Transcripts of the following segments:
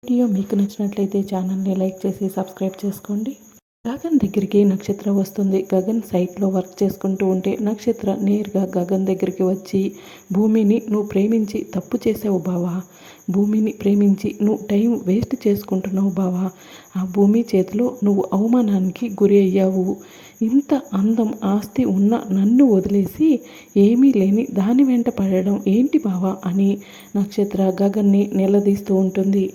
Video మీకు నచ్చినట్లయితే ఛానల్ని లైక్ చేసి సబ్స్క్రైబ్ చేసుకోండి. గగన్ దగ్గరికి నక్షత్ర వస్తుంది. గగన్ సైట్లో వర్క్ చేసుకుంటూ ఉంటే నక్షత్ర నేరుగా గగన్ దగ్గరికి వచ్చి, భూమిని నువ్వు ప్రేమించి తప్పు చేసావు బావా, భూమిని ప్రేమించి నువ్వు టైం వేస్ట్ చేసుకుంటున్నావు బావా, ఆ భూమి చేతిలో నువ్వు అవమానానికి గురి అయ్యావు, ఇంత అందం ఆస్తి ఉన్న నన్ను వదిలేసి ఏమీ లేని దాని వెంట పడడం ఏంటి బావా అని నక్షత్ర గగన్ని నిలదీస్తూ ఉంటుంది.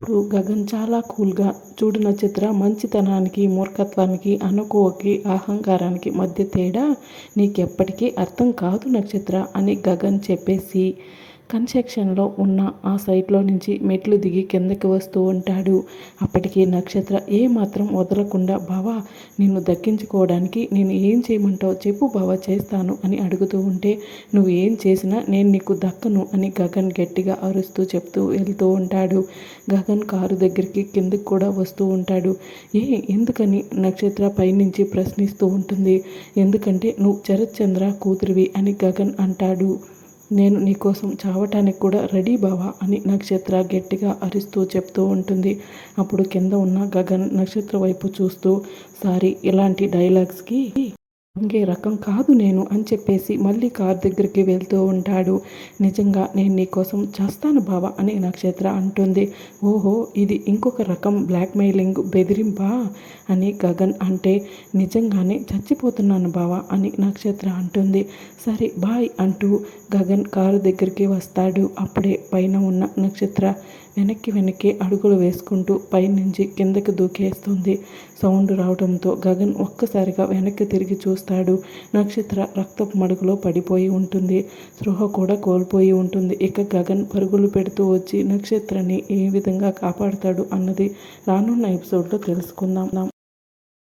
ఇప్పుడు గగన్ చాలా కూల్గా, చూడు నక్షత్ర, మంచితనానికి మూర్ఖత్వానికి అనుకోకి అహంకారానికి మధ్య తేడా నీకెప్పటికీ అర్థం కాదు నక్షత్ర అని గగన్ చెప్పేసి కన్స్ట్రక్షన్లో ఉన్న ఆ సైట్లో నుంచి మెట్లు దిగి కిందకి వస్తూ ఉంటాడు. అప్పటికి నక్షత్ర ఏమాత్రం వదలకుండా, బావా నిన్ను దక్కించుకోవడానికి నేను ఏం చేయమంటావు చెప్పు బావా, చేస్తాను అని అడుగుతూ ఉంటే, నువ్వు ఏం చేసినా నేను నీకు దక్కను అని గగన్ గట్టిగా అరుస్తూ చెప్తూ వెళ్తూ ఉంటాడు. గగన్ కారు దగ్గరికి కిందకి కూడా వస్తూ ఉంటాడు. ఎందుకని నక్షత్ర పైనుంచి ప్రశ్నిస్తూ ఉంటుంది. ఎందుకంటే నువ్వు శరత్ చంద్ర కూతురివి అని గగన్ అంటాడు. నేను నీకోసం చావటానికి కూడా రెడీ బావా అని నక్షత్ర గట్టిగా అరుస్తూ చెప్తూ ఉంటుంది. అప్పుడు కింద ఉన్న గగన్ నక్షత్ర వైపు చూస్తూ, సారీ, ఇలాంటి డైలాగ్స్కి ఇంకే రకం కాదు నేను అని చెప్పేసి మళ్ళీ కార్ దగ్గరికి వెళ్తూ ఉంటాడు. నిజంగా నేను నీకోసం చేస్తాను బావా అని నక్షత్ర అంటుంది. ఓహో, ఇది ఇంకొక రకం బ్లాక్మెయిలింగ్, బెదిరింపా అని గగన్ అంటే, నిజంగానే చచ్చిపోతున్నాను బావా అని నక్షత్ర అంటుంది. సరే బాయ్ అంటూ గగన్ కారు దగ్గరికి వస్తాడు. అప్పుడే పైన ఉన్న నక్షత్ర వెనక్కి అడుగులు వేసుకుంటూ పైనుంచి కిందకి దూకేస్తుంది. సౌండ్ రావడంతో గగన్ ఒక్కసారిగా వెనక్కి తిరిగి చూస్తాడు. నక్షత్ర రక్తపు మడుగులో పడిపోయి ఉంటుంది. స్పృహ కూడా కోల్పోయి ఉంటుంది. ఇక గగన్ పరుగులు పెడుతూ వచ్చి నక్షత్రని ఏ విధంగా కాపాడుతాడు అన్నది రానున్న ఎపిసోడ్లో తెలుసుకుందాం.